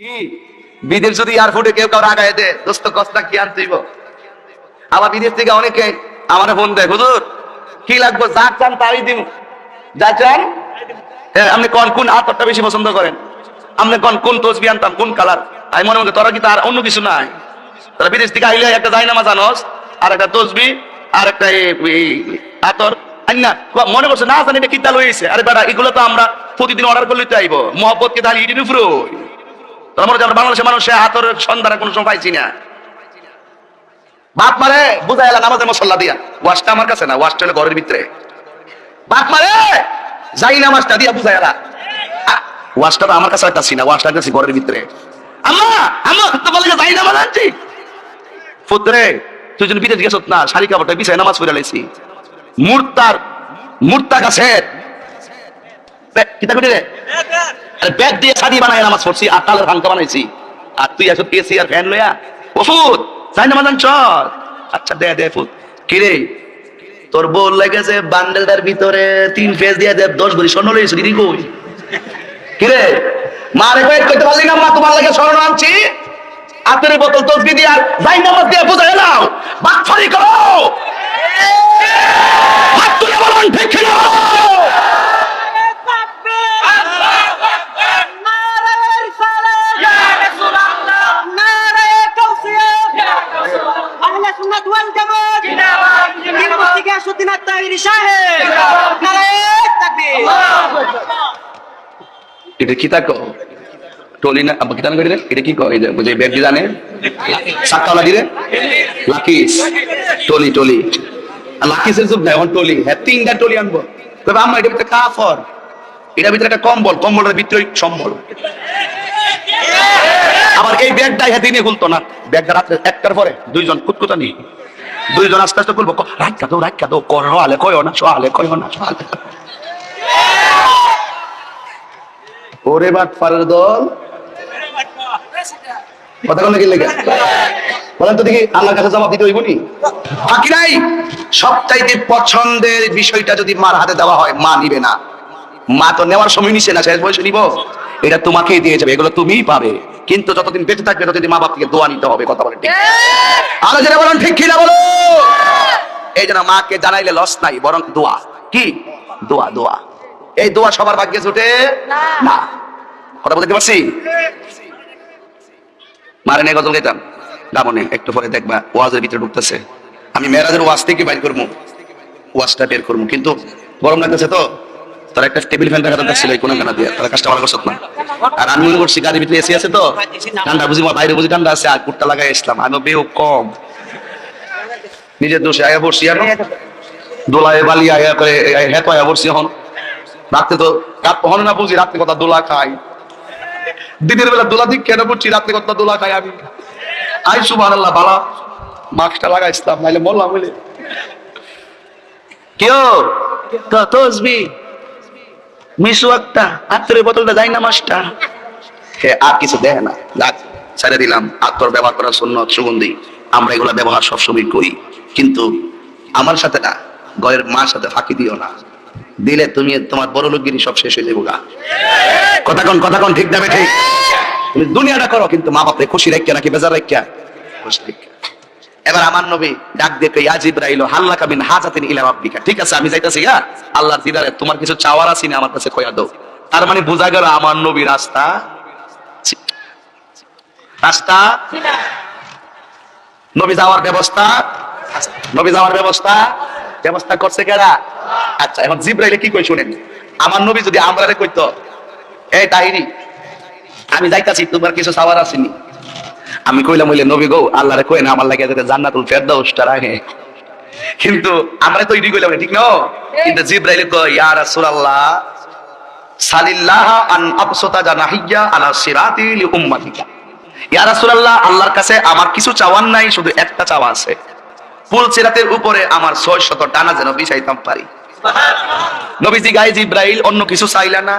কি বিদেশ যদি এয়ারপোর্টে কেউ কাউ আগায় দে দোস্ত কষ্টা কি আনতেইব। আবার বিদেশ থেকে অনেকে আমার ফোন দেয়, হুজুর কি লাগবে, যা চান তাই দিব, যা চান। হ্যাঁ, আপনি কোন কোন আতরটা বেশি পছন্দ করেন, আপনি কোন কোন তসবি আনতাম, কোন কালার। আমি মনে মনে তোরা কি তার অন্য কিছু নাই? তারা বিদেশ থেকে আইলে একটা জায়নামাজ আনস, আর একটা তসবি, আর একটা আতর আন্না মনে করছে না জানি এটা কিতা লইছে। আরে বেটা, এগুলো তো আমরা প্রতিদিন অর্ডার করলে তো আইব। মহব্বত কে তাহলে ইডির উপরে তোরা মনে আমরা বাংলাদেশের মানুষ আতরের সন্ধান কোনো সময় পাইছি না। বাপ মারে বুঝাই এলাম নামাজের মশলা দিয়া, ওয়াশটা আমার কাছে না, ওয়াশটা হলো ঘরের ভিতরে। বাপ মারে যাই নামাজটা দিয়া বুঝাই এলা, ওয়াশটা তো আমার কাছে একটা না, ওয়াশটা কাছে ঘরের ভিতরে। আম্মা আম্মা তো বলে যাই নামাজ আনছি। পুত্রে তুই যদি বিদেশ গেছত না, শাড়ি কাপড়টা বিছায় নামাজ পড়ে লাইছি। মুর্তা গাছের কিতা করি রে, আরে ব্যাগ দিয়ে শাড়ি বানায় নামাজ পড়ছি, আর তালের ভাঙ্কা বানাইছি। আর তুই আসো এসি আর ফ্যান লইয়া ওষুধ যাই নামাজ আনছ। আচ্ছা দে দে ফুট কি রে, তোর বউ লেগেছে বান্ডেলটার ভিতরে 3 পেজ দিয়ে দে 10 ভরি স্বর্ণ লইছ দিদি কই কি রে। মা রে কই কইতে পারলি না, মা তোমার লাগে স্বর্ণ আনছি, আতরের বোতল তসবি দিয়ে আর যাই নামাজ দিয়ে বুঝাই নাও, বাকফারি করো। হাত তুলে বলুন ঠিক কিনা। এটা কি তাকো টলি না আব্বা কিতান করি রে, এটা কি কয় যে বুঝে ব্যাগ জানে সাকালা দিরে লাকিস টলি টলি লাকিসের সব এখন টলি। হ্যাঁ 3টা টলি আনবো, তবে আমরা এটা ভিতরে কাফর, এটার ভিতরে একটা কম্বল, কম্বলের ভিতরে সম্বল। আবার এই ব্যাগটা হাতে নিয়ে খুলতো না, ব্যাগটা রাত্রে 1টার পরে 2জন কুতকুতা নিয়ে 2জন আস্তে আস্তে খুলবো, রাখা দো করলে কয়ও না, সোয়ালে কয়ও না, সোয়ালে। ওরে বাট পারের দল কথা কোন কি লেগে বলেন তো দেখি, আল্লাহর কাছে জবাব দিতে হইব নি? বাকি নাই। সবচাইতে পছন্দের বিষয়টা যদি মার হাতে দেওয়া হয়, মা নিবে না। মা তো নেওয়ার সময় নিছে না, শেষ বয়সে নিব, এটা তোমাকেই দিয়ে যাবে, এগুলো তুমিই পাবে। কিন্তু যতদিন বেঁচে থাকবে ততদিন মা বাপ থেকে দোয়া নিতে হবে। কথা বলেন ঠিক? আরো যেটা বলেন ঠিক কিনা বলো। এই জন্য মাকে জানাইলে লস নাই, বরং দোয়া। কি দোয়া? দোয়া। এই দোয়া সবার ভাগ্যে জুটে না। কথা বলতে পারছি? মারে নিয়ে গজল গাইতাম গামনে, একটু পরে দেখবা ওয়াজের ভিতরে ঢুকতেছে। আমি মেরাজের ওয়াজ থেকে বাইর করবো, ওয়াজটা বের করবো, কিন্তু গরম লাগতেছে তো তারা একটা টেবিল ফ্যান রাখা দরকার ছিল এই কোন গানা দিয়ে, তারা কাজটা ভালো করছত না। আর আমি মনে করছি গাড়ির ভিতরে এসি আছে তো ঠান্ডা বুঝি, বাইরে বুঝি ঠান্ডা আছে, আর কুটটা লাগাই আসলাম। আমি বেও কম নিজের দোষে আয়া পড়ছি, আর দোলায় বালি আয়া করে হেতো আয়া পড়ছি। এখন রাত্রে তো রাত হন না বুঝি, রাত্রে কথা দোলা খাই, দিনের বেলা দোলা দিক কেন পড়ছি, রাত্রে কথা দোলা খাই আমি। আই সুবহানাল্লাহ, বালা মাস্কটা লাগাইছিলাম, নাইলে মরলাম বলে। কেউ তো তসবি মিশু একটা আত্মরের বোতলটা যাই না মাসটা, হে আর কিছু দেয় না, যাক ছেড়ে দিলাম। আত্মর ব্যবহার করার সুন্নত সুগন্ধি, আমরা এগুলা ব্যবহার সবসময় করি, কিন্তু আমার সাথে না, গয়ের মার সাথে ফাঁকি দিও না, দিলে তুমি তোমার বড় লোকগিরি সব শেষ হয়ে যাবো গা। কথা কোন ঠিক যাবে ঠিক? তুমি দুনিয়াটা করো, কিন্তু মা বাপরে খুশি রাখিয়া নাকি বেজার রাখিয়া? খুশি রাখিয়া। এবার আমার নবী ডাক দিয়ে ইয়া জিবরাইল হাল্লাকা মিন হাজাতিন ইলা রাব্বিকা। ঠিক আছে আমি যাইতাছি, হ্যাঁ আল্লাহর দিদারে, তোমার কিছু চাওয়ার আছে না আমার কাছে কইয়া দাও। তার মানে বোঝা গেল আমার নবী রাস্তা নবী যাওয়ার ব্যবস্থা করছে কারা? আচ্ছা এখন জিবরাইলে কি কই শুনেন। আমার নবী যদি আমরারে কইতো, এই তাহিরি আমি যাইতাছি, তোমার কিছু চাওয়ার আসেনি, আমি কইলাম হইলে নবী গো আল্লাহরে কই না আমার লাগে জান্নাতুল ফেরদাউসটা রাখে। কিন্তু আমরা তো এটাই কইলাম, ঠিক না? কিন্তু জিবরাইল কই ইয়া রাসূলুল্লাহ সালিল্লাহ আন আবসাতা জানাহিয়া আলা সিরাতি লি উম্মাতিকা। ইয়া রাসূলুল্লাহ আল্লাহর কাছে আমার কিছু চাওয়ার নাই, শুধু একটা চাওয়া আছে, পুল সিরাতের উপরে আমার 600 ডানা যেন বিছাইতাম পারি। সুবহানাল্লাহ। নবীজি গায়ে জিবরাইল অন্য কিছু চাইলা না,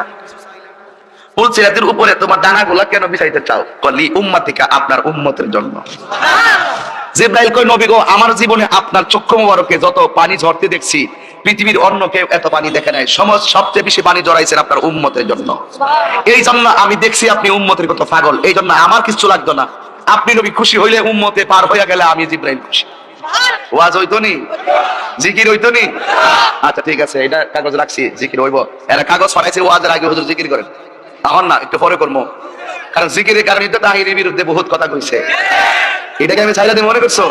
পুল সিরাতের উপরে তোমার ডানাগুলা কেন বিছাইতে চাও? কলি উম্মাতিকা, আপনার উম্মতের জন্য। সুবহানাল্লাহ। জিবরাইল কই নবী গো, আমার জীবনে আপনার চক্ষু মোবারকে যত পানি ঝরতে দেখছি, পৃথিবীর অন্য কেউ এত পানি দেখে নাই। সবচেয়ে বেশি পানি জড়াইছেন আপনার উম্মতের জন্য। এই জন্য আমি দেখছি আপনি উম্মতের কত পাগল, এই জন্য আমার কিছু লাগতো না। আপনি নবী খুশি হইলে উম্মতে পার হইয়া গেলে আমি জিবরাইল খুশি। ওয়াজ হইতো নি? জিকির হইতো নি? আচ্ছা ঠিক আছে, এটা কাগজ রাখছি, জিকির হইব। এরা কাগজ পাঠাইছে ওয়াজের আগে, হুজুর জিকির করেন। এখন না, একটু পরে করবো, কারণ জিকিরের কারণে তো তাহিরের বিরুদ্ধে বহুত কথা কইছে। এটাকে আমি চাইলে মনে করছো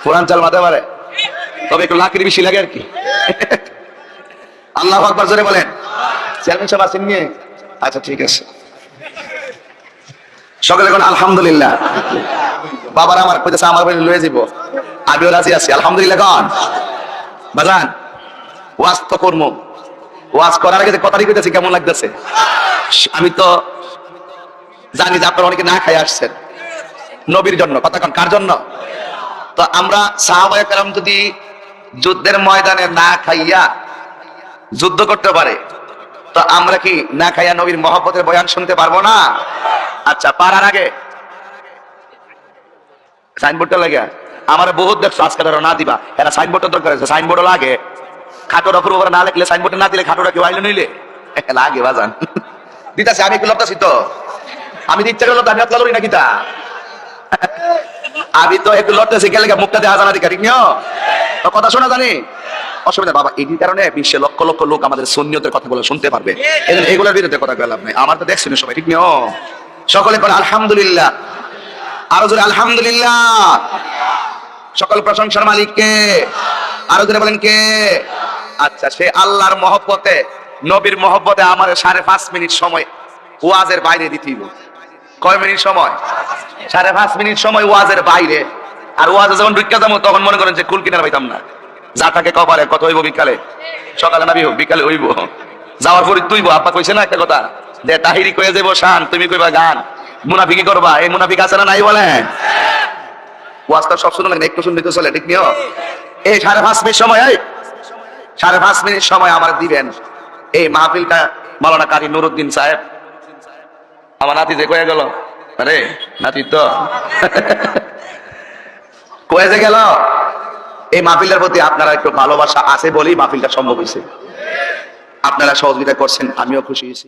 কোরআন চাল মাথা পারে, তবে একটু লাকড়ি বেশি লাগে আর কি। আল্লাহু আকবার জোরে বলেন। চেয়ারম্যান সাহেব আছেন নিয়ে? আচ্ছা ঠিক আছে, সকলে এখন আলহামদুলিল্লাহ। বাবার আমার কইতেছে আমার বাড়ি লয়ে যাব, আমিও রাজি আছি। আলহামদুলিল্লাহ কন বাজান। ওয়াজ তো করবো, ওয়াজ করার আগে যে কথাটি কইতেছি কেমন লাগতেছে। আমি তো জানি যে আপনারা অনেকে না খাই আসছেন নবীর জন্য, কথা কন কার জন্য? তো আমরা সাহাবায়ে কেরাম যদি যুদ্ধের ময়দানে না খাইয়া যুদ্ধ করতে পারে, তো আমরা কি না খাইয়া নবীর মহব্বতের বয়ান শুনতে পারবো না? আচ্ছা, পারার আগে সাইনবোর্ডটা লাগে আমার বহুত দেখছো, আজকে ধরো না দিবা, এরা সাইনবোর্ডটা দরকার আছে। সাইনবোর্ড লাগে, খাটোর উপর না লিখলে, সাইনবোর্ড না দিলে খাটোটা কেউ আইলে নইলে লাগে বাজান। দিতাছে, আমি একটু লপতাছি তো, আমি দিচ্ছে গেল আমি লড়ি নাকি তা, আমি তো একটু লড়তেছি গেলে মুখটা দেওয়া জানা দিকা, ঠিক নিও কথা শোনা জানি অসুবিধা বাবা। এই কারণে বিশ্বে লক্ষ লক্ষ লোক আমাদের সুন্নিয়তের কথাগুলো শুনতে পারবে, এগুলোর বিরুদ্ধে কথা গেলাম নাই। আমার তো দেখছেন সবাই, ঠিক নিও। সকলে করে আলহামদুলিল্লাহ, আরো জোরে আলহামদুলিল্লাহ। সকল প্রশংসার মালিক কে? আরো জোরে বলেন কে? আচ্ছা, সে আল্লাহর মহব্বতে, নবীর মহব্বতে আমার 5.5 মিনিট সময় ওয়াজের বাইরে দিতেই। কয় মিনিট সময়? 5.5 মিনিট সময় ওয়াজের বাইরে। আর ওয়াজে যখন ঢুকে যাবো তখন মনে করেন যে কুল কিনার পাইতাম না। যা থাকে কপালে, কত হইব বিকালে, সকালে না বিকালে হইব। যাওয়ার পরে তুইব, আপা কইছে না একটা কথা, যে তাহিরি কয়ে যাবো শান, তুমি কইবা গান, মুনাফিকি করবা। এই মুনাফিক আছে না নাই বলেন? ওয়াজটা সব শুনে লাগবে, একটু শুনলে তো চলে, ঠিক নিও। এই 5.5 মিনিট সময়, এই 5.5 মিনিট সময় আমার দিবেন। এই মাহফিলটা মাওলানা কারি নুরুদ্দিন সাহেব, আমার নাতি যে কয়ে গেল, আরে নাতি তো কয়ে যে গেল, এই মাহফিলের প্রতি আপনারা একটু ভালোবাসা আছে বলেই মাহফিলটা সম্ভব হয়েছে। আপনারা সহযোগিতা করছেন, আমিও খুশি হয়েছি।